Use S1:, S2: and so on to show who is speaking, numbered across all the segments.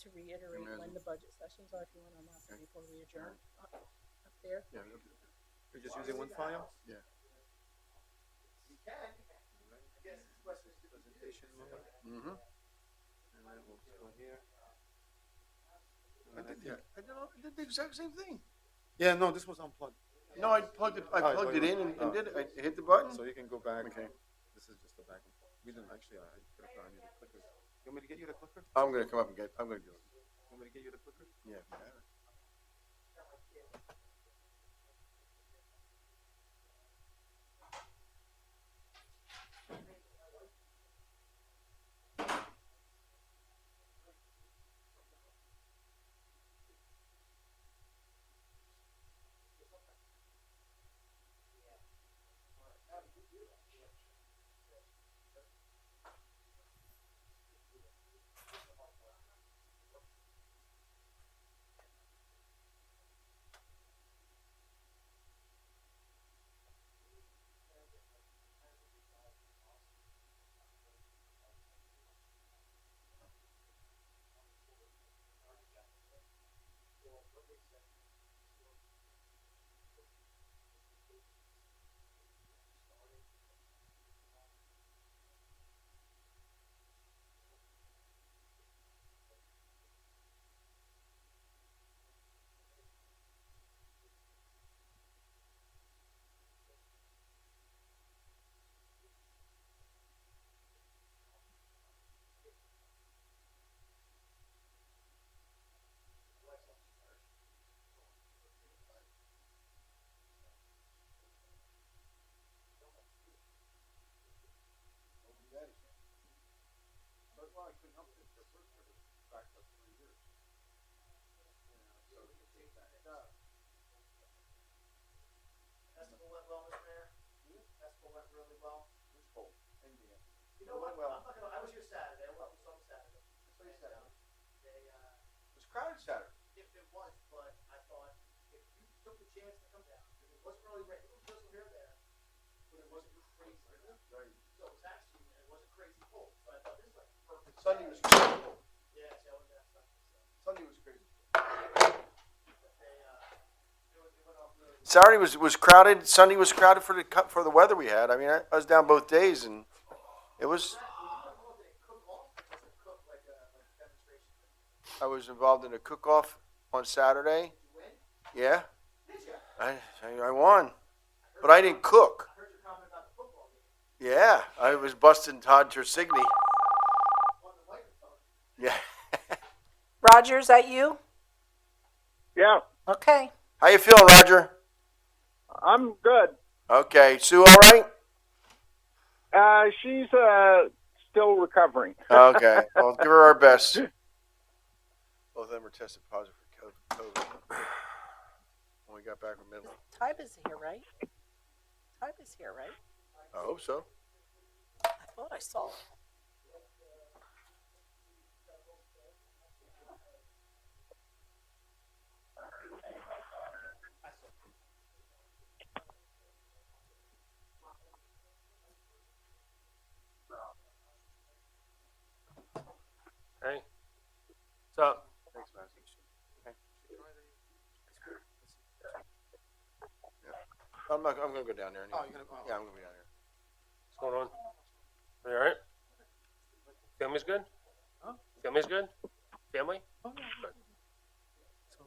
S1: To reiterate when the budget sessions are, if you want to announce it before we adjourn, up there.
S2: Yeah, you're just using one file?
S3: Yeah.
S2: Presentation mode.
S3: Mm-hmm.
S2: And then we'll go here.
S3: I did the exact same thing.
S2: Yeah, no, this was unplugged.
S3: No, I plugged it in and did it. I hit the button.
S2: So you can go back.
S3: Okay.
S2: This is just the back and forth. We didn't actually, I could have found you the clicker. You want me to get you the clicker?
S3: I'm gonna come up and I'm gonna do it.
S2: You want me to get you the clicker?
S3: Yeah.
S4: Festival went well, Mr. Mayor. Festival went really well.
S3: It was cold.
S4: You know what? I'm not gonna, I was here Saturday. I was on Saturday.
S3: So you said
S4: They,
S3: it was crowded Saturday.
S4: if it was, but I thought if you took the chance to come down, because it wasn't really raining, it was just here there, but it wasn't crazy.
S3: Right.
S4: So it was actually, it wasn't crazy cold. So I thought this is like perfect.
S3: Sunday was crazy.
S4: Yeah, see, I was there Sunday. So.
S3: Sunday was crazy.
S4: But they, it went off really well.
S3: Saturday was crowded. Sunday was crowded for the weather we had. I mean, I was down both days, and it was. I was involved in a cook-off on Saturday. Yeah, I won, but I didn't cook. Yeah, I was busting Todd Tersigny. Yeah.
S1: Roger, is that you?
S5: Yeah,
S1: Okay.
S3: How you feeling, Roger?
S5: I'm good.
S3: Okay, Sue, all right?
S5: She's still recovering.
S3: Okay, well, give her our best. Both of them were tested positive for COVID when we got back from Italy.
S1: Tybe is here, right? Tybe is here, right?
S3: I hope so.
S1: I thought I saw him.
S6: Hey, what's up?
S3: Thanks, man. Okay. I'm gonna go down there anyway.
S2: Oh, you're gonna go.
S3: Yeah, I'm gonna be down here.
S6: What's going on? You all right? Family's good?
S2: Huh?
S6: Family's good? Family?
S2: Oh, yeah.
S6: Good.
S2: So,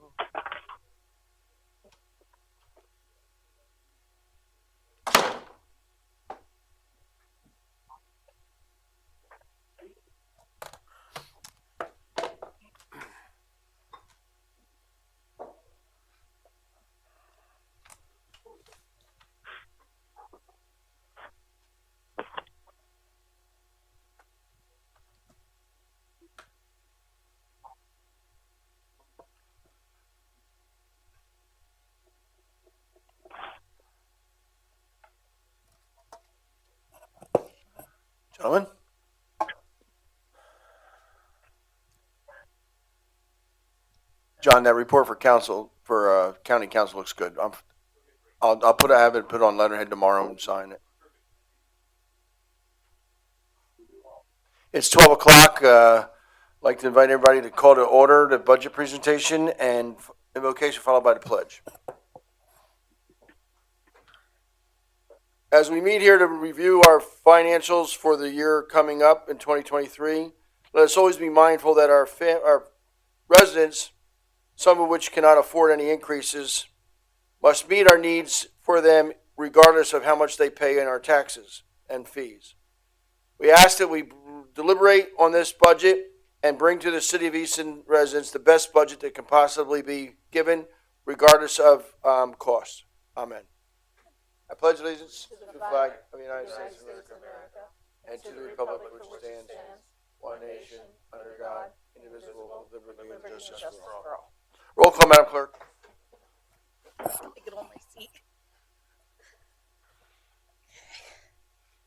S3: Gentlemen? John, that report for council, for county council looks good. have it put on letterhead tomorrow and sign it. It's 12 o'clock. I'd like to invite everybody to call to order the budget presentation and invocation followed by the pledge. As we meet here to review our financials for the year coming up in 2023, let us always be mindful that our residents, some of which cannot afford any increases, must meet our needs for them regardless of how much they pay in our taxes and fees. We ask that we deliberate on this budget and bring to the City of Easton residents the best budget that can possibly be given regardless of cost. Amen. I pledge allegiance to the flag of the United States of America and to the republic which stands, one nation, under God, indivisible, with liberty and justice for all. Roll call, Madam Clerk.
S1: Get on my seat.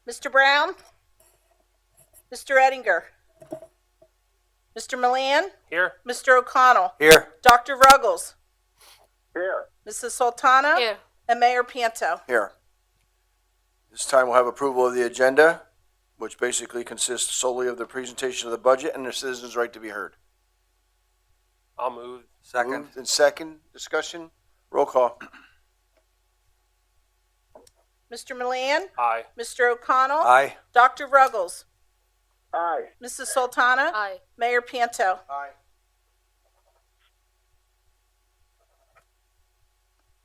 S1: Mr. Brown? Mr. Ettinger? Mr. Milan?
S6: Here.
S1: Mr. O'Connell?
S3: Here.
S1: Dr. Ruggles?
S5: Here.
S1: Mrs. Sultana?
S7: Here.
S1: And Mayor Pianto.
S3: Here. This time we'll have approval of the agenda, which basically consists solely of the presentation of the budget and the citizens' right to be heard.
S6: I'll move.
S3: Moved and second, discussion, roll call.
S1: Mr. Milan?
S6: Aye.
S1: Mr. O'Connell?
S3: Aye.
S1: Dr. Ruggles?
S5: Aye.
S1: Mrs. Sultana?
S7: Aye.
S1: Mayor Pianto.
S3: Aye.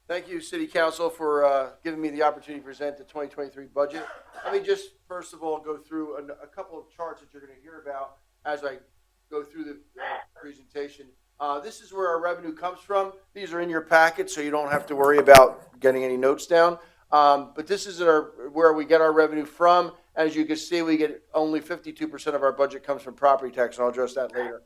S3: Thank you, City Council, for giving me the opportunity to present the 2023 budget. Let me just, first of all, go through a couple of charts that you're going to hear about as I go through the presentation. This is where our revenue comes from. These are in your packet, so you don't have to worry about getting any notes down. But this is where we get our revenue from. As you can see, we get only 52% of our budget comes from property tax, and I'll address that later.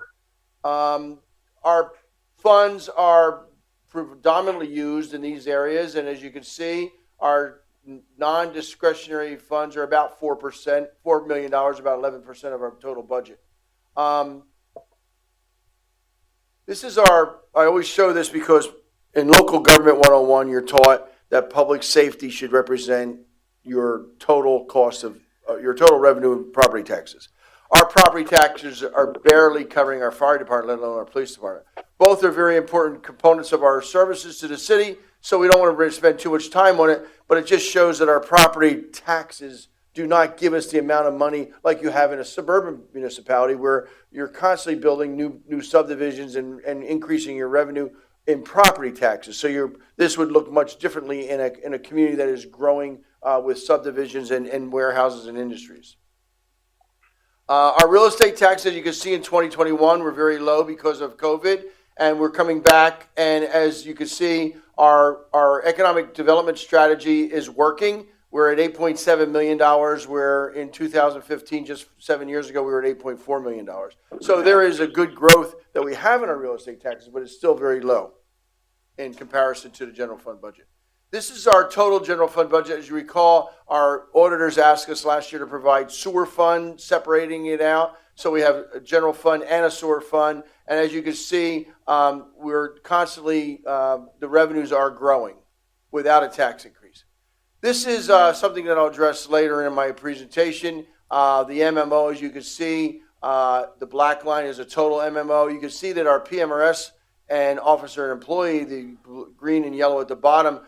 S3: Our funds are predominantly used in these areas, and as you can see, our non-discretionary funds are about 4%, $4 million, about 11% of our total budget. This is I always show this because in Local Government 101, you're taught that public safety should represent your total cost of, your total revenue in property taxes. Our property taxes are barely covering our fire department, let alone our police department. Both are very important components of our services to the city, so we don't want to spend too much time on it, but it just shows that our property taxes do not give us the amount of money like you have in a suburban municipality where you're constantly building new subdivisions and increasing your revenue in property taxes. So this would look much differently in a community that is growing with subdivisions and warehouses and industries. Our real estate taxes, you can see in 2021, were very low because of COVID, and we're coming back. And as you can see, our economic development strategy is working. We're at $8.7 million, where in 2015, just 7 years ago, we were at $8.4 million. So there is a good growth that we have in our real estate taxes, but it's still very low in comparison to the general fund budget. This is our total general fund budget. As you recall, our auditors asked us last year to provide sewer fund, separating it out. So we have a general fund and a sewer fund. And as you can see, we're constantly, the revenues are growing without a tax increase. This is something that I'll address later in my presentation. The MMO, as you can see, the black line is a total MMO. You can see that our PMRS and officer and employee, the green and yellow at the bottom,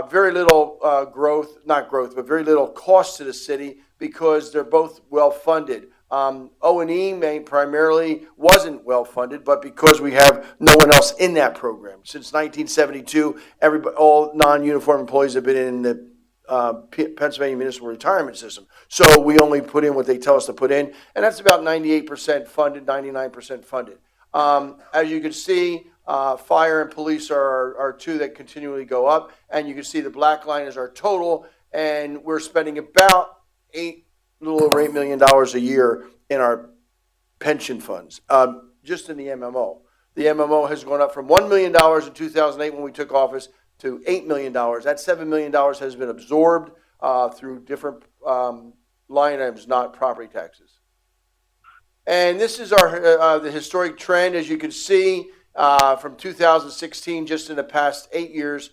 S3: very little but very little cost to the city because they're both well-funded. O&E primarily wasn't well-funded, but because we have no one else in that program. Since 1972, all non-uniform employees have been in the Pennsylvania Municipal Retirement System. So we only put in what they tell us to put in, and that's about 98% funded, 99% funded. As you can see, fire and police are two that continually go up, and you can see the black line is our total, and we're spending about a little over $8 million a year in our pension funds, just in the MMO. The MMO has gone up from $1 million in 2008 when we took office to $8 million. That $7 million has been absorbed through different line items, not property taxes. And this is our the historic trend, as you can see, from 2016, just in the past 8 years,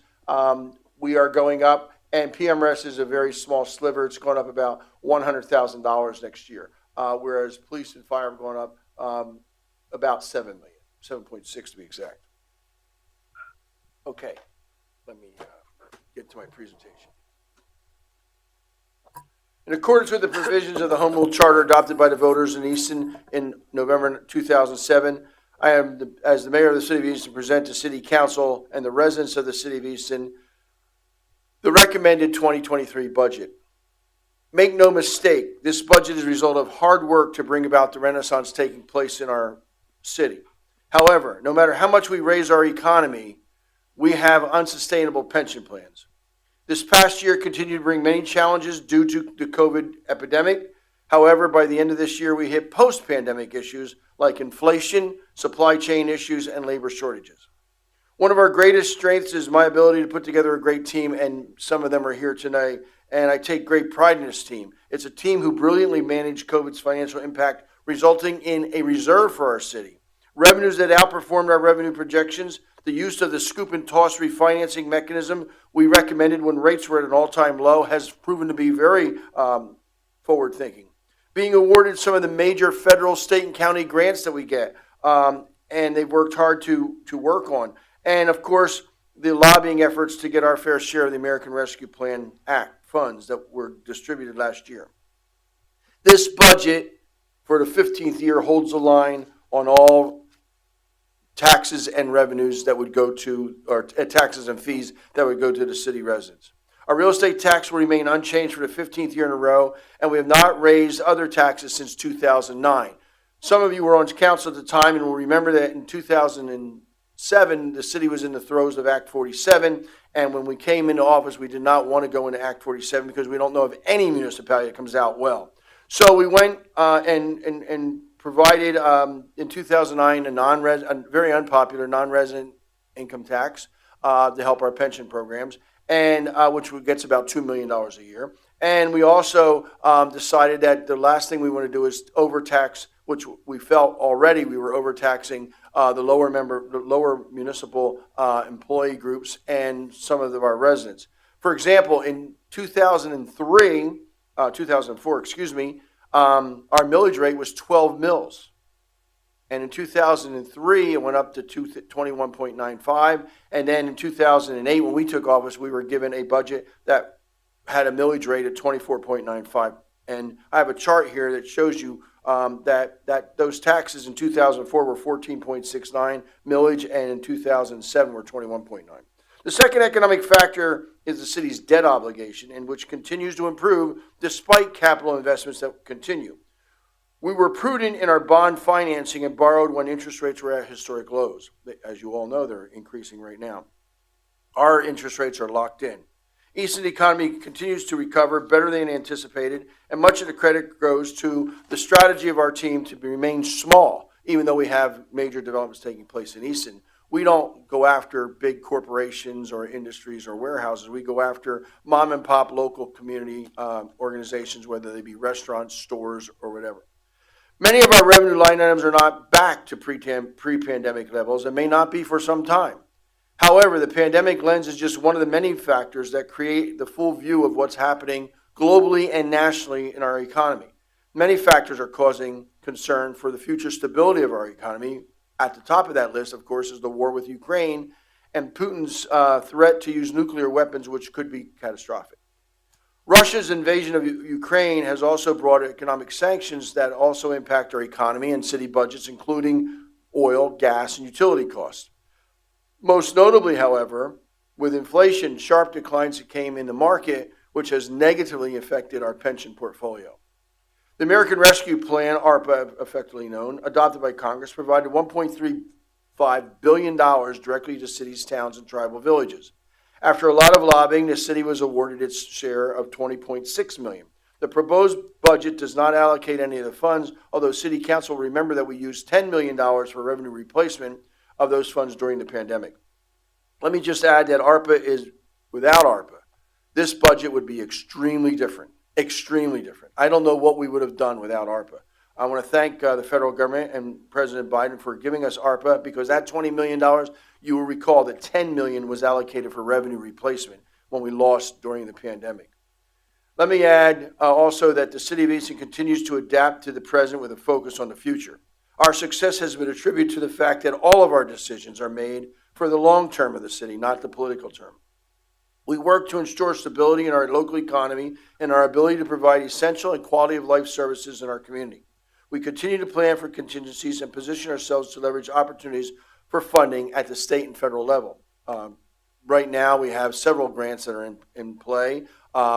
S3: we are going up, and PMRS is a very small sliver. It's going up about $100,000 next year, whereas police and fire have gone up about $7 million, 7.6 to be exact. Okay, let me get to my presentation. In accordance with the provisions of the Home Rule Charter adopted by the voters in Easton in November 2007, I am, as the mayor of the city of Easton, present to City Council and the residents of the city of Easton the recommended 2023 budget. Make no mistake, this budget is a result of hard work to bring about the renaissance taking place in our city. However, no matter how much we raise our economy, we have unsustainable pension plans. This past year continued to bring many challenges due to the COVID epidemic. However, by the end of this year, we hit post-pandemic issues like inflation, supply chain issues, and labor shortages. One of our greatest strengths is my ability to put together a great team, and some of them are here tonight, and I take great pride in this team. It's a team who brilliantly managed COVID's financial impact, resulting in a reserve for our city. Revenues that outperformed our revenue projections, the use of the scoop and toss refinancing mechanism we recommended when rates were at an all-time low has proven to be very forward-thinking. Being awarded some of the major federal, state, and county grants that we get, and they've worked hard to work on. And, of course, the lobbying efforts to get our fair share of the American Rescue Plan Act funds that were distributed last year. This budget for the 15th year holds the line on all taxes and revenues that would go to, or taxes and fees that would go to the city residents. Our real estate tax will remain unchanged for the 15th year in a row, and we have not raised other taxes since 2009. Some of you were on council at the time and will remember that in 2007, the city was in the throes of Act 47, and when we came into office, we did not want to go into Act 47 because we don't know of any municipality that comes out well. So we went and provided in 2009 a very unpopular non-resident income tax to help our pension programs, and which gets about $2 million a year. And we also decided that the last thing we want to do is overtax, which we felt already we were overtaxing the lower municipal employee groups and some of our residents. For example, in 2004, our millage rate was 12 mills. And in 2003, it went up to 21.95. And then in 2008, when we took office, we were given a budget that had a millage rate at 24.95. And I have a chart here that shows you that those taxes in 2004 were 14.69 millage, and in 2007 were 21.9. The second economic factor is the city's debt obligation, and which continues to improve despite capital investments that continue. We were prudent in our bond financing and borrowed when interest rates were at historic lows. As you all know, they're increasing right now. Our interest rates are locked in. Easton's economy continues to recover better than anticipated, and much of the credit goes to the strategy of our team to remain small, even though we have major developments taking place in Easton. We don't go after big corporations or industries or warehouses. We go after mom and pop local community organizations, whether they be restaurants, stores, or whatever. Many of our revenue line items are not back to pre-pandemic levels and may not be for some time. However, the pandemic lens is just one of the many factors that create the full view of what's happening globally and nationally in our economy. Many factors are causing concern for the future stability of our economy. At the top of that list, of course, is the war with Ukraine and Putin's threat to use nuclear weapons, which could be catastrophic. Russia's invasion of Ukraine has also brought economic sanctions that also impact our economy and city budgets, including oil, gas, and utility costs. Most notably, however, with inflation, sharp declines that came in the market, which has negatively affected our pension portfolio. The American Rescue Plan, ARPA effectively known, adopted by Congress, provided $1.35 billion directly to cities, towns, and tribal villages. After a lot of lobbying, the city was awarded its share of $20.6 million. The proposed budget does not allocate any of the funds, although City Council will remember that we used $10 million for revenue replacement of those funds during the pandemic. Let me just add that ARPA is, without ARPA, this budget would be extremely different. Extremely different. I don't know what we would have done without ARPA. I want to thank the federal government and President Biden for giving us ARPA, because that $20 million, you will recall that $10 million was allocated for revenue replacement. when we lost during the pandemic. Let me add also that the City of Easton continues to adapt to the present with a focus on the future. Our success has been attributed to the fact that all of our decisions are made for the long term of the city, not the political term. We work to ensure stability in our local economy and our ability to provide essential and quality of life services in our community. We continue to plan for contingencies and position ourselves to leverage opportunities for funding at the state and federal level. Right now, we have several grants that are in play.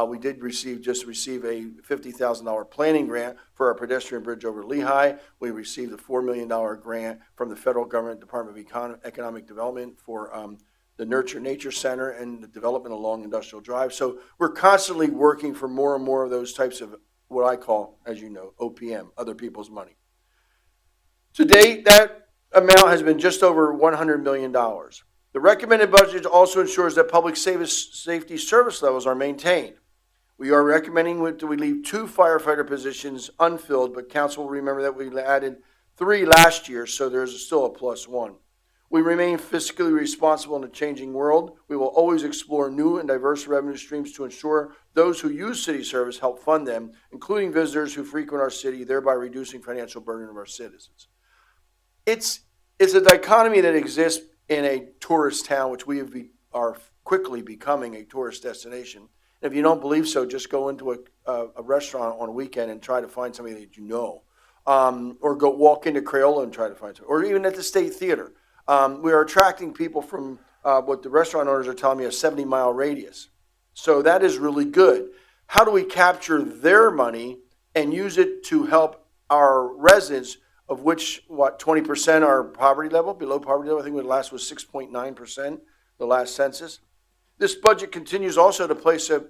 S3: We did receive a $50,000 planning grant for our pedestrian bridge over Lehigh. We received a $4 million grant from the federal government Department of Economic Development for the Nurture Nature Center and the development along Industrial Drive. So we're constantly working for more and more of those types of what I call, as you know, OPM, other people's money. To date, that amount has been just over $100 million. The recommended budget also ensures that public safety service levels are maintained. We are recommending that we leave 2 firefighter positions unfilled, but council will remember that we added 3 last year, so there's still a +1. We remain fiscally responsible in a changing world. We will always explore new and diverse revenue streams to ensure those who use city service help fund them, including visitors who frequent our city, thereby reducing financial burden of our citizens. It's a dichotomy that exists in a tourist town, which are quickly becoming a tourist destination. And if you don't believe so, just go into a restaurant on a weekend and try to find somebody that you know. Or go walk into Crayola and try to find somebody. Or even at the State Theater. We are attracting people from what the restaurant owners are telling me, a 70-mile radius. So that is really good. How do we capture their money and use it to help our residents, of which, 20% are poverty level, below poverty level? I think the last was 6.9%, the last census. This budget continues also to place a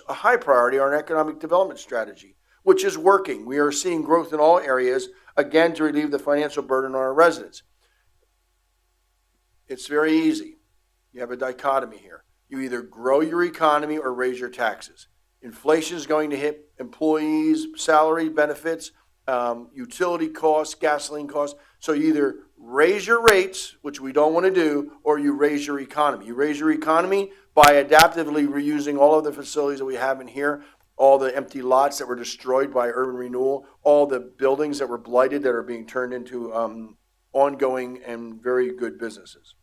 S3: high priority on our economic development strategy, which is working. We are seeing growth in all areas, again, to relieve the financial burden on our residents. It's very easy. You have a dichotomy here. You either grow your economy or raise your taxes. Inflation is going to hit employees, salary, benefits, utility costs, gasoline costs. So you either raise your rates, which we don't want to do, or you raise your economy. You raise your economy by adaptively reusing all of the facilities that we have in here, all the empty lots that were destroyed by urban renewal, all the buildings that were blighted that are being turned into ongoing and very good businesses.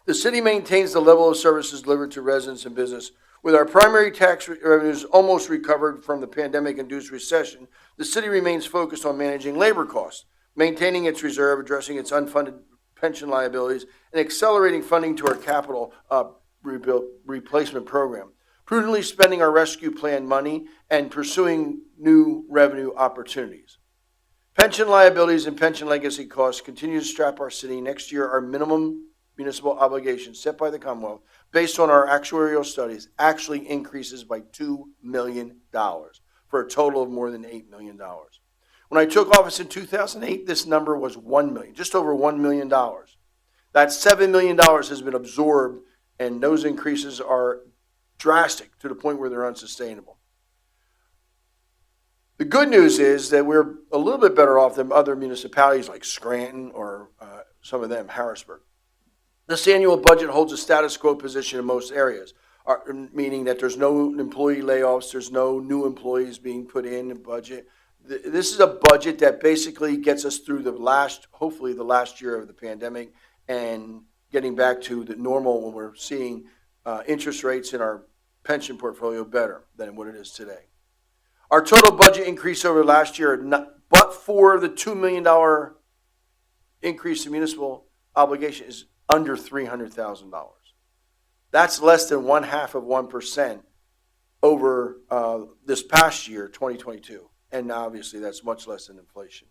S3: The city maintains the level of services delivered to residents and business. With our primary tax revenues almost recovered from the pandemic-induced recession, the city remains focused on managing labor costs, maintaining its reserve, addressing its unfunded pension liabilities, and accelerating funding to our capital replacement program, prudently spending our rescue plan money, and pursuing new revenue opportunities. Pension liabilities and pension legacy costs continue to strap our city. Next year, our minimum municipal obligations set by the Commonwealth, based on our actuarial studies, actually increases by $2 million for a total of more than $8 million. When I took office in 2008, this number was $1 million, just over $1 million. That $7 million has been absorbed, and those increases are drastic to the point where they're unsustainable. The good news is that we're a little bit better off than other municipalities like Scranton or some of them, Harrisburg. This annual budget holds a status quo position in most areas, meaning that there's no employee layoffs, there's no new employees being put in the budget. This is a budget that basically gets us through hopefully the last year of the pandemic and getting back to the normal when we're seeing interest rates in our pension portfolio better than what it is today. Our total budget increase over last year, but for the $2 million increase in municipal obligation, is under $300,000. That's less than 0.5% over this past year, 2022. And obviously that's much less than inflation.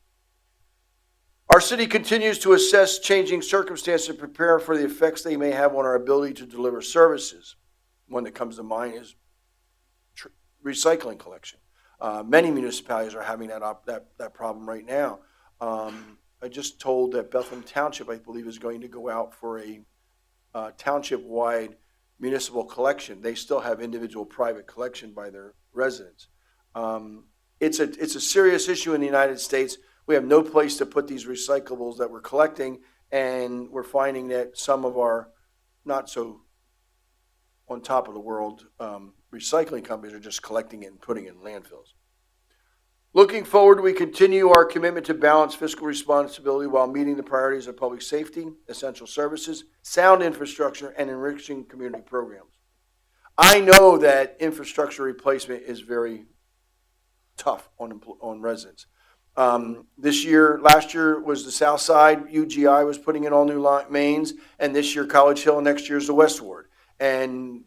S3: Our city continues to assess changing circumstances and prepare for the effects they may have on our ability to deliver services. One that comes to mind is recycling collection. Many municipalities are having that problem right now. I just told that Bethlehem Township, I believe, is going to go out for a township-wide municipal collection. They still have individual private collection by their residents. It's a serious issue in the United States. We have no place to put these recyclables that we're collecting, and we're finding that some of our not so on top of the world. Recycling companies are just collecting it and putting it in landfills. Looking forward, we continue our commitment to balance fiscal responsibility while meeting the priorities of public safety, essential services, sound infrastructure, and enriching community programs. I know that infrastructure replacement is very tough on residents. Last year was the South Side. UGI was putting in all new mains, and this year College Hill, and next year is the West Ward. And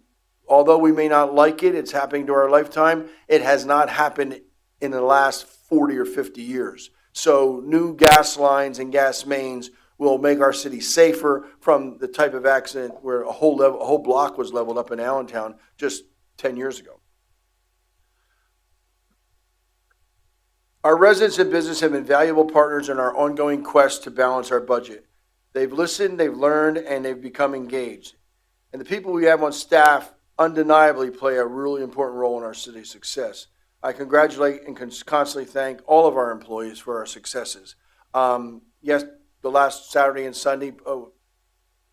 S3: although we may not like it, it's happening to our lifetime. It has not happened in the last 40 or 50 years. So new gas lines and gas mains will make our city safer from the type of accident where a whole block was leveled up in Allentown just 10 years ago. Our residents and business have been valuable partners in our ongoing quest to balance our budget. They've listened, they've learned, and they've become engaged. And the people we have on staff undeniably play a really important role in our city's success. I congratulate and constantly thank all of our employees for our successes. Yes, the last Saturday and Sunday,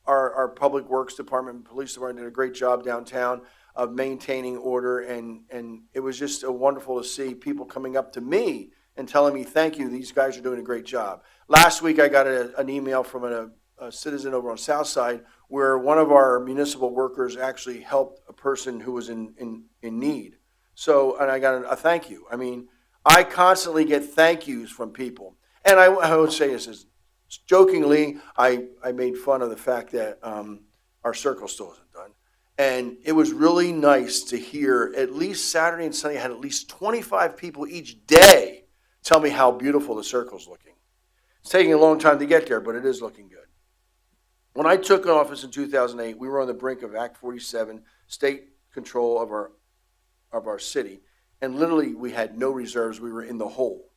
S3: our Public Works Department and Police Department did a great job downtown of maintaining order, and it was just wonderful to see people coming up to me and telling me, thank you, these guys are doing a great job. Last week I got an email from a citizen over on South Side where one of our municipal workers actually helped a person who was in need. So, and I got a thank you. I mean, I constantly get thank yous from people. And I would say this is jokingly, I made fun of the fact that our circle still isn't done. And it was really nice to hear at least Saturday and Sunday I had at least 25 people each day tell me how beautiful the circle's looking. It's taking a long time to get there, but it is looking good. When I took office in 2008, we were on the brink of Act 47, state control of our city, and literally we had no reserves. We were in the hole.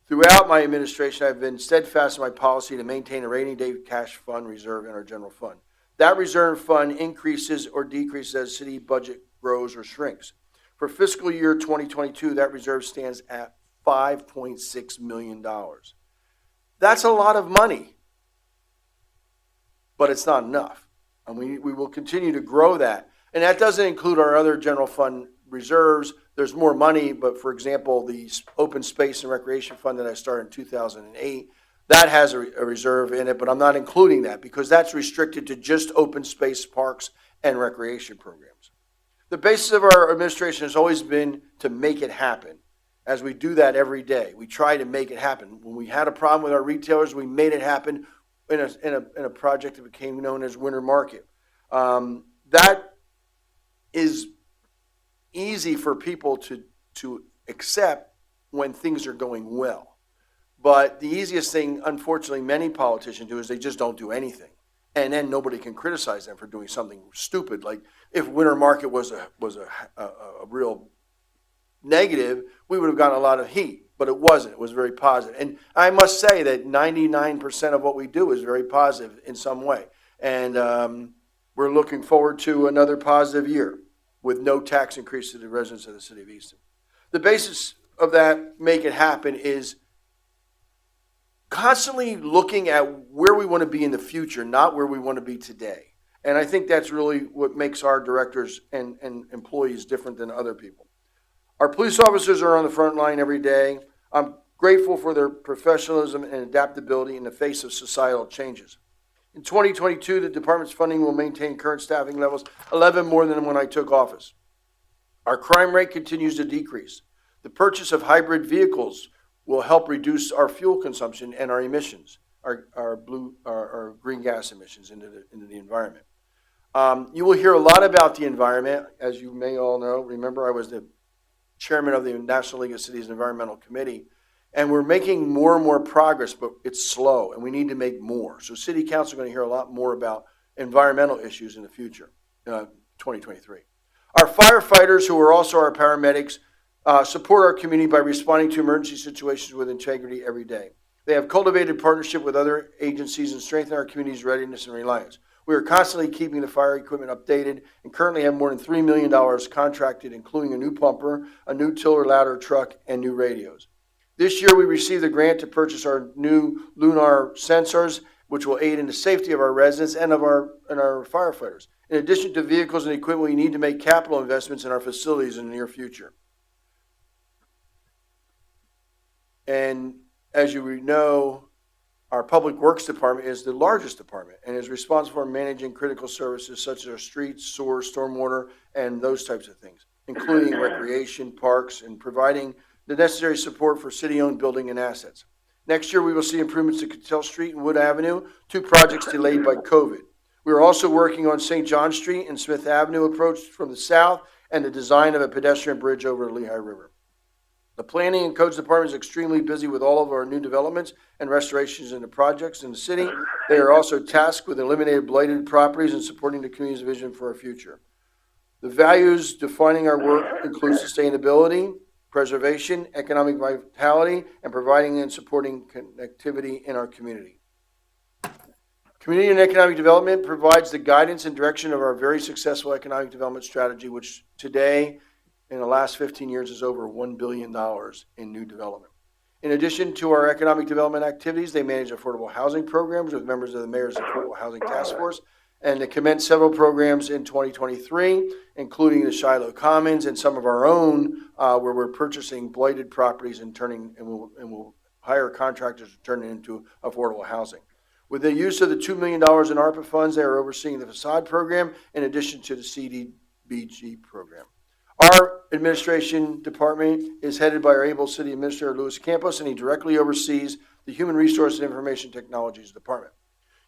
S3: Throughout my administration, I've been steadfast in my policy to maintain a rainy day cash fund reserve in our general fund. That reserve fund increases or decreases as city budget grows or shrinks. For fiscal year 2022, that reserve stands at $5.6 million. That's a lot of money, but it's not enough. And we will continue to grow that. And that doesn't include our other general fund reserves. There's more money, but for example, the open space and recreation fund that I started in 2008, that has a reserve in it, but I'm not including that because that's restricted to just open space parks and recreation programs. The basis of our administration has always been to make it happen. As we do that every day, we try to make it happen. When we had a problem with our retailers, we made it happen in a project that became known as Winter Market. That is easy for people to accept when things are going well. But the easiest thing, unfortunately, many politicians do is they just don't do anything. And then nobody can criticize them for doing something stupid. Like if Winter Market was a real negative, we would have gotten a lot of heat. But it wasn't. It was very positive. And I must say that 99% of what we do is very positive in some way. And we're looking forward to another positive year with no tax increase to the residents of the city of Easton. The basis of that make it happen is constantly looking at where we want to be in the future, not where we want to be today. And I think that's really what makes our directors and employees different than other people. Our police officers are on the front line every day. I'm grateful for their professionalism and adaptability in the face of societal changes. In 2022, the department's funding will maintain current staffing levels, 11 more than when I took office. Our crime rate continues to decrease. The purchase of hybrid vehicles will help reduce our fuel consumption and our emissions, our green gas emissions into the environment. You will hear a lot about the environment, as you may all know. Remember, I was the chairman of the National League of Cities Environmental Committee, and we're making more and more progress, but it's slow, and we need to make more. So City Council is going to hear a lot more about environmental issues in the future, 2023. Our firefighters, who are also our paramedics, support our community by responding to emergency situations with integrity every day. They have cultivated partnership with other agencies and strengthened our community's readiness and reliance. We are constantly keeping the fire equipment updated and currently have more than $3 million contracted, including a new pumper, a new tiller ladder truck, and new radios. This year, we received a grant to purchase our new lunar sensors, which will aid in the safety of our residents and of our firefighters. In addition to vehicles and equipment, we need to make capital investments in our facilities in the near future. And as you know, our Public Works Department is the largest department and is responsible for managing critical services such as our streets, sewers, stormwater, and those types of things, including recreation, parks, and providing the necessary support for city-owned building and assets. Next year, we will see improvements to Cattell Street and Wood Avenue, 2 projects delayed by COVID. We are also working on St. John Street and Smith Avenue approach from the south and the design of a pedestrian bridge over the Lehigh River. The Planning and Codes Department is extremely busy with all of our new developments and restorations in the projects in the city. They are also tasked with eliminating blighted properties and supporting the community's vision for our future. The values defining our work include sustainability, preservation, economic vitality, and providing and supporting connectivity in our community. Community and economic development provides the guidance and direction of our very successful economic development strategy, which today, in the last 15 years, is over $1 billion in new development. In addition to our economic development activities, they manage affordable housing programs with members of the Mayor's Affordable Housing Task Force, and they commenced several programs in 2023, including the Shiloh Commons and some of our own, where we're purchasing blighted properties and we'll hire contractors to turn it into affordable housing. With the use of the $2 million in ARPA funds, they are overseeing the facade program in addition to the CDBG program. Our administration department is headed by our able city administrator, Louis Campos, and he directly oversees the Human Resources and Information Technologies Department.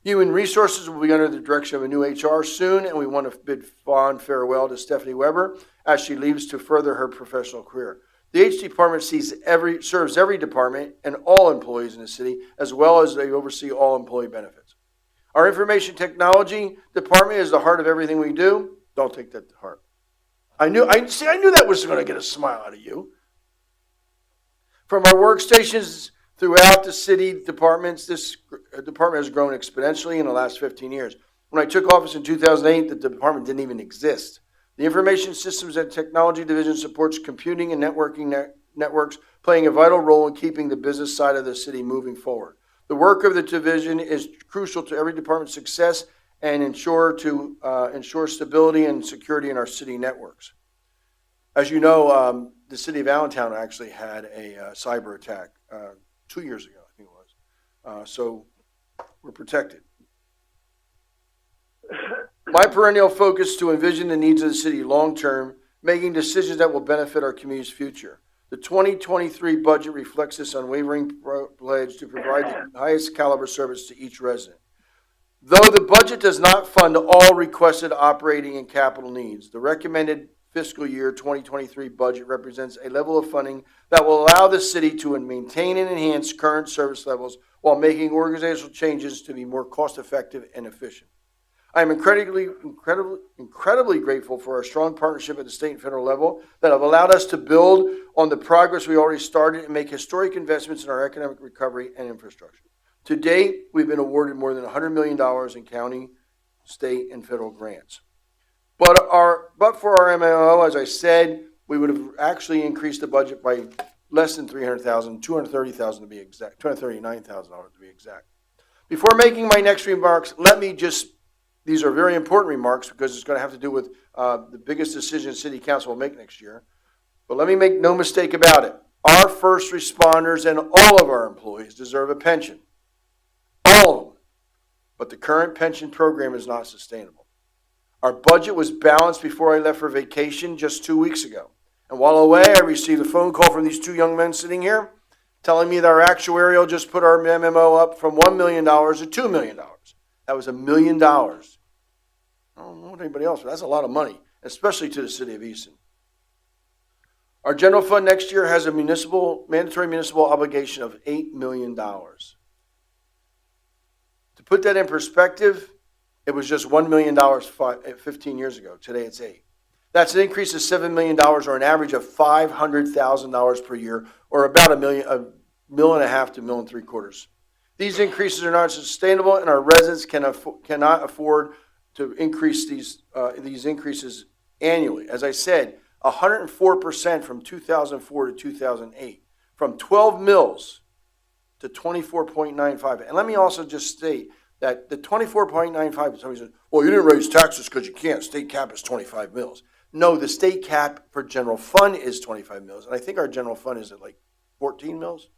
S3: Human Resources will be under the direction of a new HR soon, and we want to bid fond farewell to Stephanie Weber as she leaves to further her professional career. The H department serves every department and all employees in the city, as well as they oversee all employee benefits. Our Information Technology Department is the heart of everything we do. Don't take that to heart. I knew that was going to get a smile out of you. From our workstations throughout the city departments, this department has grown exponentially in the last 15 years. When I took office in 2008, the department didn't even exist. The Information Systems and Technology Division supports computing and networking networks, playing a vital role in keeping the business side of the city moving forward. The work of the division is crucial to every department's success and ensure stability and security in our city networks. As you know, the city of Allentown actually had a cyber attack 2 years ago, I think it was. So we're protected. My perennial focus to envision the needs of the city long-term, making decisions that will benefit our community's future. The 2023 budget reflects this unwavering pledge to provide the highest caliber service to each resident. Though the budget does not fund all requested operating and capital needs, the recommended fiscal year 2023 budget represents a level of funding that will allow the city to maintain and enhance current service levels while making organizational changes to be more cost-effective and efficient. I am incredibly grateful for our strong partnership at the state and federal level that have allowed us to build on the progress we already started and make historic investments in our economic recovery and infrastructure. To date, we've been awarded more than $100 million in county, state, and federal grants. But for our MMO, as I said, we would have actually increased the budget by less than $300,000, $230,000 to be exact, $239,000 to be exact. Before making my next remarks, these are very important remarks because it's going to have to do with the biggest decision City Council will make next year. But let me make no mistake about it. Our first responders and all of our employees deserve a pension. All of them. But the current pension program is not sustainable. Our budget was balanced before I left for vacation just 2 weeks ago. And while away, I received a phone call from these 2 young men sitting here telling me that our actuarial just put our MMO up from $1 million to $2 million. That was $1 million. I don't know what anybody else, but that's a lot of money, especially to the city of Easton. Our general fund next year has a mandatory municipal obligation of $8 million. To put that in perspective, it was just $1 million 15 years ago. Today it's $8 million. That's an increase of $7 million, or an average of $500,000 per year, or about $1.5 million to $1.75 million. These increases are not sustainable, and our residents cannot afford to increase these increases annually. As I said, 104% from 2004 to 2008, from 12 mills to 24.95. And let me also just state that the 24.95, somebody says, well, you didn't raise taxes because you can't. State cap is 25 mils. No, the state cap for general fund is 25 mils. And I think our general fund is at like 14 mils.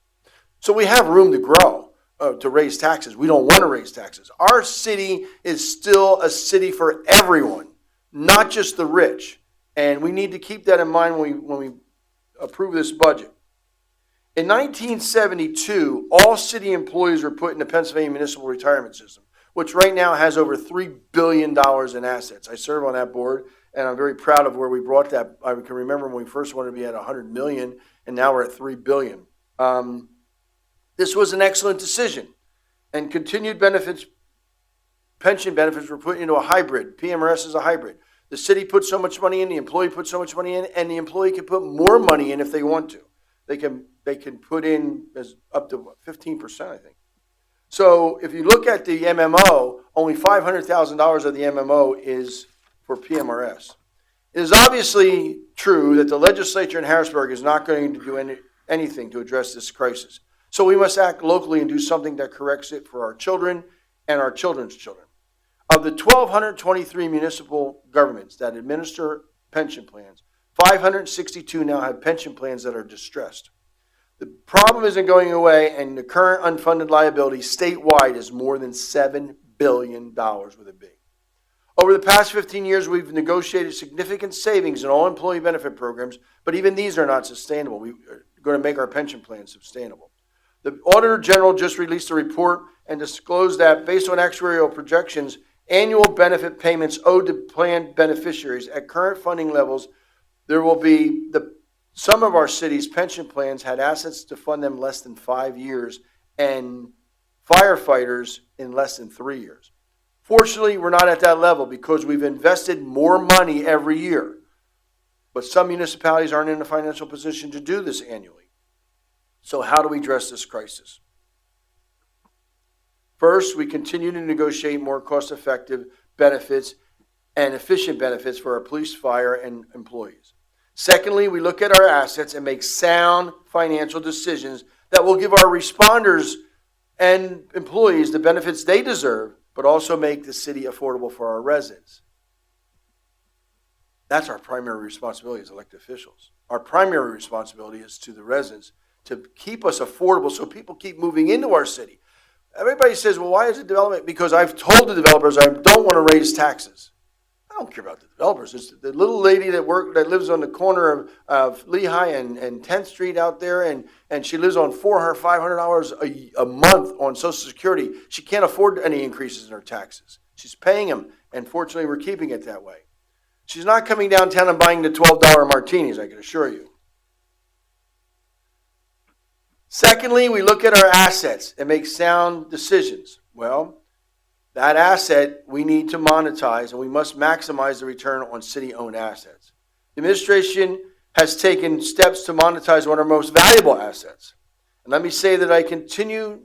S3: So we have room to grow, to raise taxes. We don't want to raise taxes. Our city is still a city for everyone, not just the rich. And we need to keep that in mind when we approve this budget. In 1972, all city employees were put in the Pennsylvania Municipal Retirement System, which right now has over $3 billion in assets. I serve on that board, and I'm very proud of where we brought that. I can remember when we first wanted to be at $100 million, and now we're at $3 billion. This was an excellent decision, and continued benefits, pension benefits were put into a hybrid. PMRS is a hybrid. The city puts so much money in, the employee puts so much money in, and the employee can put more money in if they want to. They can put in as up to 15%, I think. So if you look at the MMO, only $500,000 of the MMO is for PMRS. It is obviously true that the legislature in Harrisburg is not going to do anything to address this crisis. So we must act locally and do something that corrects it for our children and our children's children. Of the 1,223 municipal governments that administer pension plans, 562 now have pension plans that are distressed. The problem isn't going away, and the current unfunded liability statewide is more than $7 billion with a B. Over the past 15 years, we've negotiated significant savings in all employee benefit programs, but even these are not sustainable. We're going to make our pension plans sustainable. The Auditor General just released a report and disclosed that based on actuarial projections, annual benefit payments owed to planned beneficiaries at current funding levels, there will be some of our cities' pension plans had assets to fund them less than 5 years, and firefighters in less than 3 years. Fortunately, we're not at that level because we've invested more money every year. But some municipalities aren't in a financial position to do this annually. So how do we address this crisis? First, we continue to negotiate more cost-effective benefits and efficient benefits for our police, fire, and employees. Secondly, we look at our assets and make sound financial decisions that will give our responders and employees the benefits they deserve, but also make the city affordable for our residents. That's our primary responsibility as elected officials. Our primary responsibility is to the residents to keep us affordable so people keep moving into our city. Everybody says, well, why is it development? Because I've told the developers I don't want to raise taxes. I don't care about the developers. It's the little lady that lives on the corner of Lehigh and 10th Street out there, and she lives on $400, $500 a month on Social Security. She can't afford any increases in her taxes. She's paying them, and fortunately we're keeping it that way. She's not coming downtown and buying the $12 martinis, I can assure you. Secondly, we look at our assets and make sound decisions. Well, that asset we need to monetize, and we must maximize the return on city-owned assets. The administration has taken steps to monetize one of our most valuable assets. And let me say that I continue,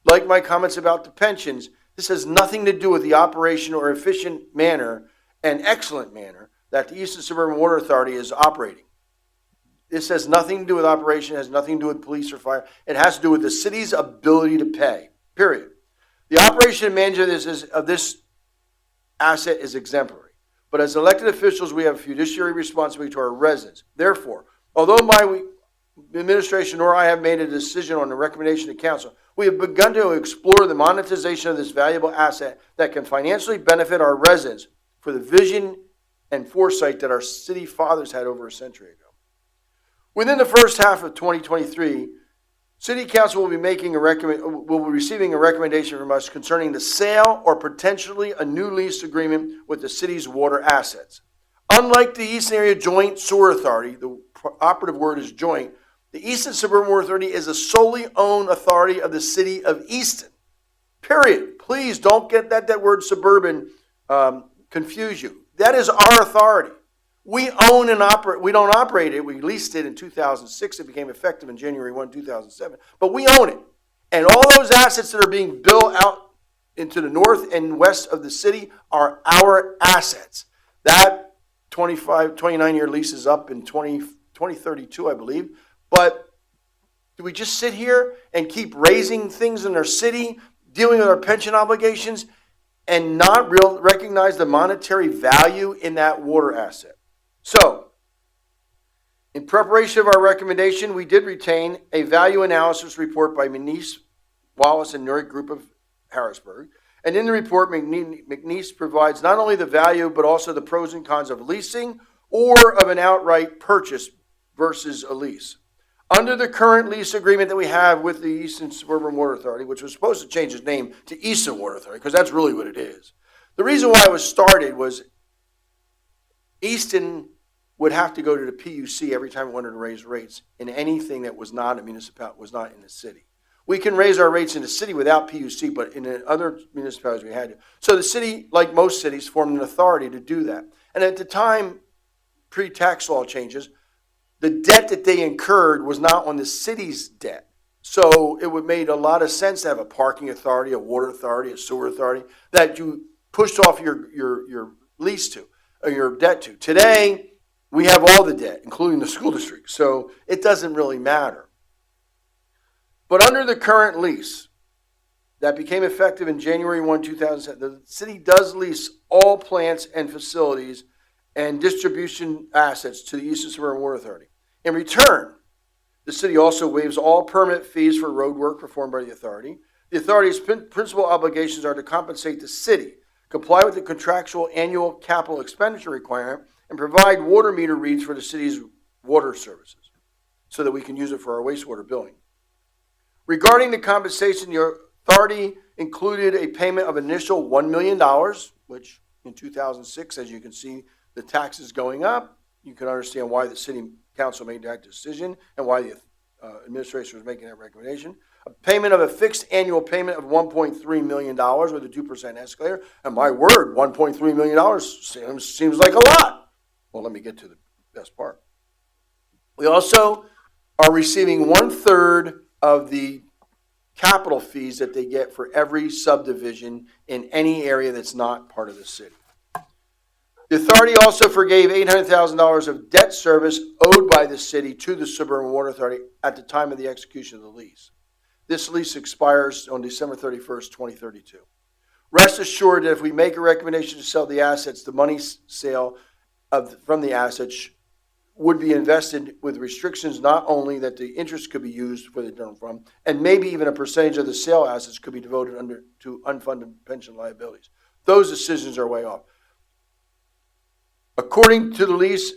S3: like my comments about the pensions, this has nothing to do with the operation or efficient manner and excellent manner that the Easton Suburban Water Authority is operating. This has nothing to do with operation, it has nothing to do with police or fire. It has to do with the city's ability to pay, period. The operation and management of this asset is exemplary. But as elected officials, we have a fiduciary responsibility to our residents. Therefore, although my administration or I have made a decision on the recommendation of council, we have begun to explore the monetization of this valuable asset that can financially benefit our residents for the vision and foresight that our city fathers had over a century ago. Within the first half of 2023, City Council will be receiving a recommendation from us concerning the sale or potentially a new lease agreement with the city's water assets. Unlike the Easton Area Joint Sewer Authority, the operative word is joint, the Easton Suburban Water Authority is a solely owned authority of the city of Easton. Period. Please don't get that word suburban confuse you. That is our authority. We own and operate. We don't operate it. We leased it in 2006. It became effective in January 1, 2007. But we own it. And all those assets that are being built out into the north and west of the city are our assets. That 29-year lease is up in 2032, I believe. But do we just sit here and keep raising things in our city, dealing with our pension obligations and not recognize the monetary value in that water asset. So, in preparation of our recommendation, we did retain a value analysis report by McNeese, Wallace, and Nurek Group of Harrisburg. And in the report, McNeese provides not only the value, but also the pros and cons of leasing or of an outright purchase versus a lease. Under the current lease agreement that we have with the Easton Suburban Water Authority, which was supposed to change its name to Easton Water Authority, because that's really what it is. The reason why it was started was Easton would have to go to the PUC every time it wanted to raise rates in anything that was not a municipality, was not in the city. We can raise our rates in the city without PUC, but in the other municipalities we had to. So the city, like most cities, formed an authority to do that. And at the time, pre-tax law changes, the debt that they incurred was not on the city's debt. So it would made a lot of sense to have a parking authority, a water authority, a sewer authority that you pushed off your lease to, or your debt to. Today, we have all the debt, including the school district, so it doesn't really matter. But under the current lease that became effective in January 1, 2007, the city does lease all plants and facilities and distribution assets to the Easton Suburban Water Authority. In return, the city also waives all permit fees for road work performed by the authority. The authority's principal obligations are to compensate the city, comply with the contractual annual capital expenditure requirement, and provide water meter reads for the city's water services so that we can use it for our wastewater billing. Regarding the compensation, the authority included a payment of initial $1 million, which in 2006, as you can see, the taxes going up. You can understand why the city council made that decision and why the administration was making that recommendation. A payment of a fixed annual payment of $1.3 million with a 2% escalator. And my word, $1.3 million seems like a lot. Well, let me get to the best part. We also are receiving 1/3 of the capital fees that they get for every subdivision in any area that's not part of the city. The authority also forgave $800,000 of debt service owed by the city to the Suburban Water Authority at the time of the execution of the lease. This lease expires on December 31st, 2032. Rest assured that if we make a recommendation to sell the assets, the money sale from the assets would be invested with restrictions not only that the interest could be used for the general fund, and maybe even a percentage of the sale assets could be devoted to unfunded pension liabilities. Those decisions are way off. According to the lease,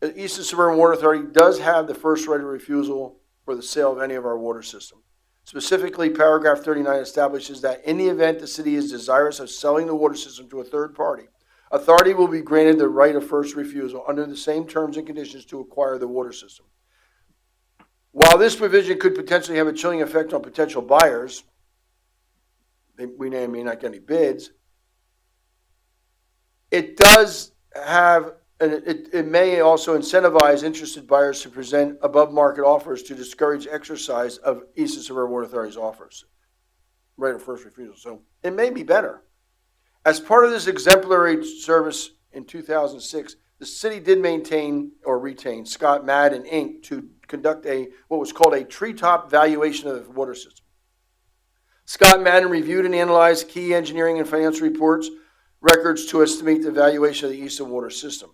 S3: the Easton Suburban Water Authority does have the first right of refusal for the sale of any of our water system. Specifically, paragraph 39 establishes that in the event the city is desirous of selling the water system to a third party, authority will be granted the right of first refusal under the same terms and conditions to acquire the water system. While this provision could potentially have a chilling effect on potential buyers, we may not get any bids, it does have, it may also incentivize interested buyers to present above market offers to discourage exercise of Easton Suburban Water Authority's offers. Right of first refusal. So it may be better. As part of this exemplary service in 2006, the city did maintain or retain Scott Madden, Inc. to conduct what was called a treetop valuation of the water system. Scott Madden reviewed and analyzed key engineering and financial records to estimate the valuation of the Easton water system.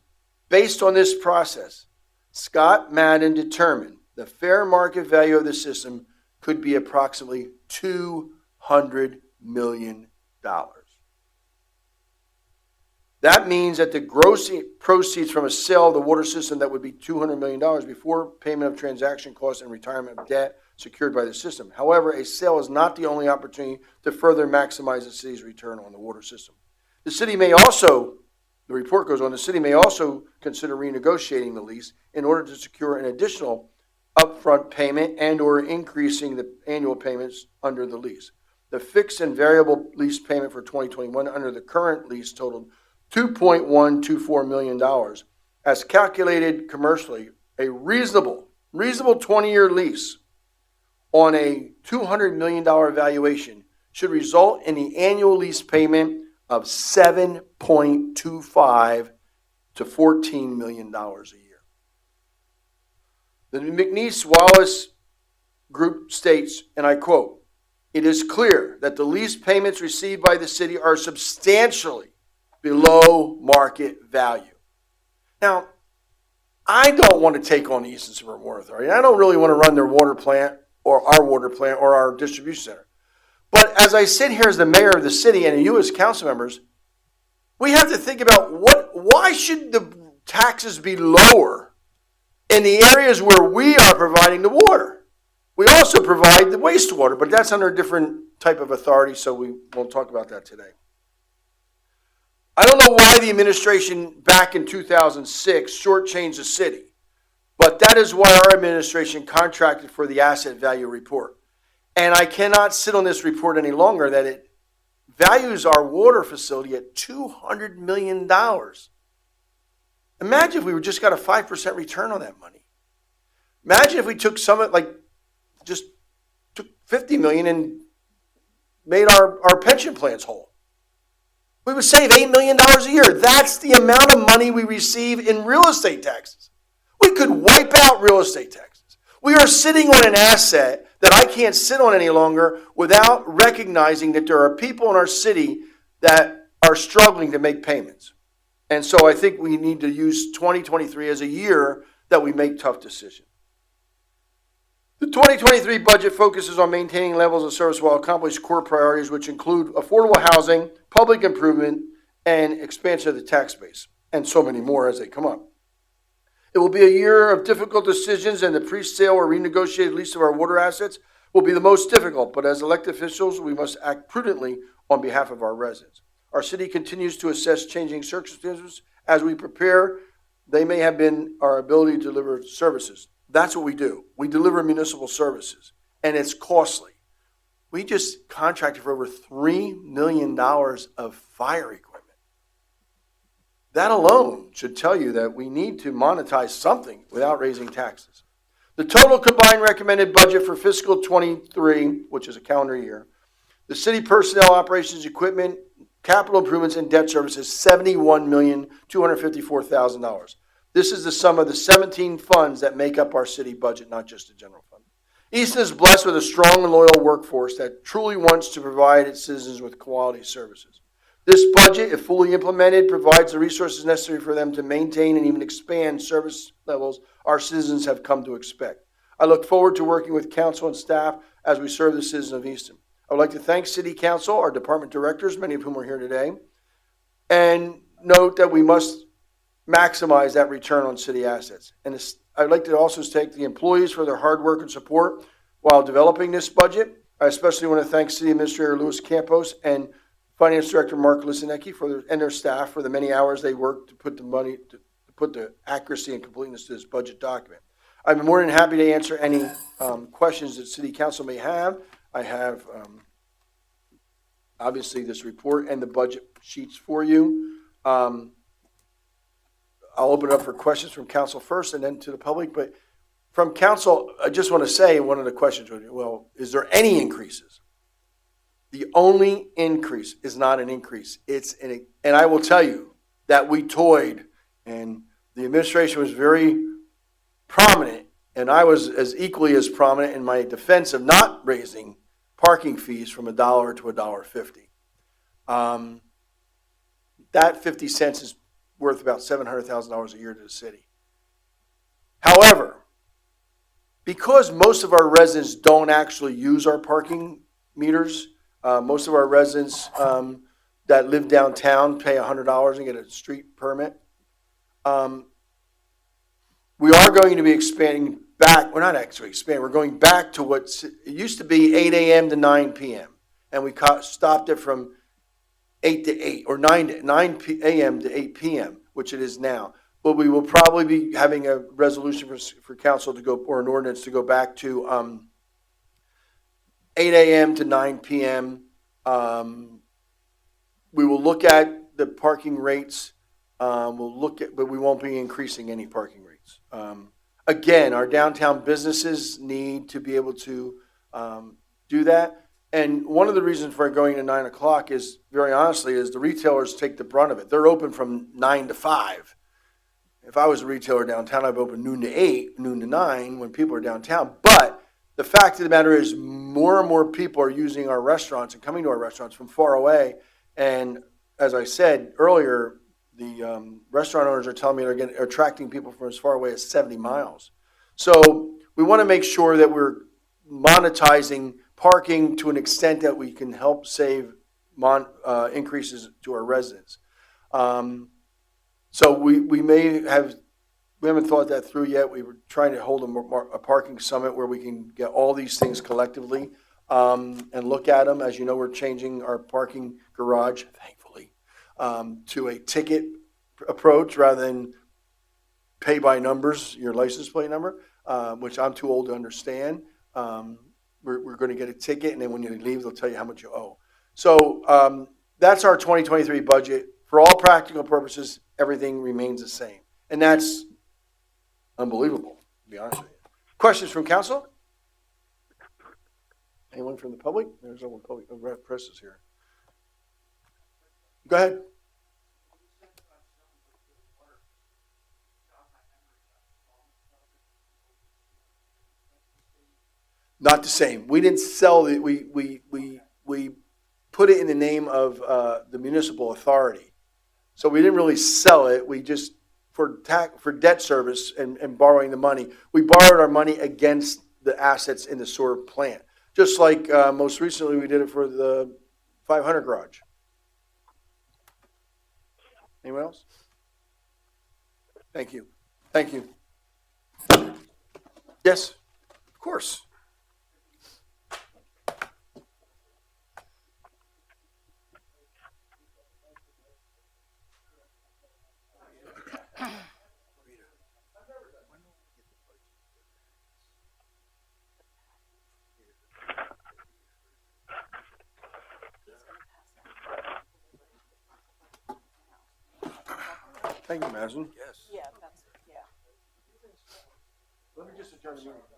S3: Based on this process, Scott Madden determined the fair market value of the system could be approximately $200 million. That means that the gross proceeds from a sale of the water system that would be $200 million before payment of transaction costs and retirement of debt secured by the system. However, a sale is not the only opportunity to further maximize the city's return on the water system. The city may also, the report goes on, the city may also consider renegotiating the lease in order to secure an additional upfront payment and or increasing the annual payments under the lease. The fixed and variable lease payment for 2021 under the current lease totaled $2.124 million. As calculated commercially, a reasonable 20-year lease on a $200 million valuation should result in the annual lease payment of $7.25 to $14 million a year. The McNeese Wallace Group states, and I quote, it is clear that the lease payments received by the city are substantially below market value. Now, I don't want to take on the Easton Suburban Water Authority. I don't really want to run their water plant or our distribution center. But as I sit here as the mayor of the city and you as council members, we have to think about why should the taxes be lower in the areas where we are providing the water? We also provide the wastewater, but that's under a different type of authority, so we won't talk about that today. I don't know why the administration back in 2006 shortchanged the city, but that is why our administration contracted for the asset value report. And I cannot sit on this report any longer that it values our water facility at $200 million. Imagine if we just got a 5% return on that money. Imagine if we took just took $50 million and made our pension plans whole. We would save $8 million a year. That's the amount of money we receive in real estate taxes. We could wipe out real estate taxes. We are sitting on an asset that I can't sit on any longer without recognizing that there are people in our city that are struggling to make payments. And so I think we need to use 2023 as a year that we make tough decisions. The 2023 budget focuses on maintaining levels of service while accomplishing core priorities, which include affordable housing, public improvement, and expansion of the tax base, and so many more as they come up. It will be a year of difficult decisions, and the pre-sale or renegotiated lease of our water assets will be the most difficult, but as elected officials, we must act prudently on behalf of our residents. Our city continues to assess changing circumstances as we prepare. They may have been our ability to deliver services. That's what we do. We deliver municipal services, and it's costly. We just contracted for over $3 million of fire equipment. That alone should tell you that we need to monetize something without raising taxes. The total combined recommended budget for fiscal 23, which is a calendar year, the city personnel, operations, equipment, capital improvements, and debt service is $71,254,000. This is the sum of the 17 funds that make up our city budget, not just the general fund. Easton is blessed with a strong and loyal workforce that truly wants to provide its citizens with quality services. This budget, if fully implemented, provides the resources necessary for them to maintain and even expand service levels our citizens have come to expect. I look forward to working with council and staff as we serve the citizens of Easton. I would like to thank City Council, our department directors, many of whom are here today, and note that we must maximize that return on city assets. And I'd like to also thank the employees for their hard work and support while developing this budget. I especially want to thank City Administrator Louis Campos and Finance Director Mark Lisinecki and their staff for the many hours they worked to put the accuracy and completeness to this budget document. I'm more than happy to answer any questions that City Council may have. I have obviously this report and the budget sheets for you. I'll open it up for questions from council first and then to the public. But from council, I just want to say one of the questions would be, well, is there any increases? The only increase is not an increase. And I will tell you that we toyed, and the administration was very prominent, and I was as equally as prominent in my defense of not raising parking fees from $1 to $1.50. That 50 cents is worth about $700,000 a year to the city. However, because most of our residents don't actually use our parking meters, most of our residents that live downtown pay $100 and get a street permit. We are going to be expanding back. We're not actually expanding. We're going back to what it used to be 8 a.m. to 9 p.m. And we stopped it from 8 to 8 or 9 a.m. to 8 p.m., which it is now. But we will probably be having a resolution for council to go, or an ordinance to go back to 8 a.m. to 9 p.m. We will look at the parking rates. But we won't be increasing any parking rates. Again, our downtown businesses need to be able to do that. And one of the reasons for going to 9 o'clock is, very honestly, is the retailers take the brunt of it. They're open from 9 to 5. If I was a retailer downtown, I'd be open noon to 8, noon to 9 when people are downtown. But the fact of the matter is more and more people are using our restaurants and coming to our restaurants from far away. And as I said earlier, the restaurant owners are telling me they're attracting people from as far away as 70 miles. So we want to make sure that we're monetizing parking to an extent that we can help save increases to our residents. So we haven't thought that through yet. We were trying to hold a parking summit where we can get all these things collectively and look at them. As you know, we're changing our parking garage, thankfully, to a ticket approach rather than pay by numbers, your license plate number, which I'm too old to understand. We're going to get a ticket, and then when you leave, they'll tell you how much you owe. So that's our 2023 budget. For all practical purposes, everything remains the same. And that's unbelievable, to be honest with you. Questions from council? Anyone from the public? There's no public. Press is here. Go ahead. Not the same. We didn't sell it. We put it in the name of the municipal authority. So we didn't really sell it. We just, for debt service and borrowing the money, we borrowed our money against the assets in the sewer plant. Just like most recently we did it for the 500 garage. Anyone else? Thank you. Thank you. Yes, of course. Thank you, Madison. Yes.
S1: Yeah, that's, yeah.
S3: Let me just adjourn the meeting.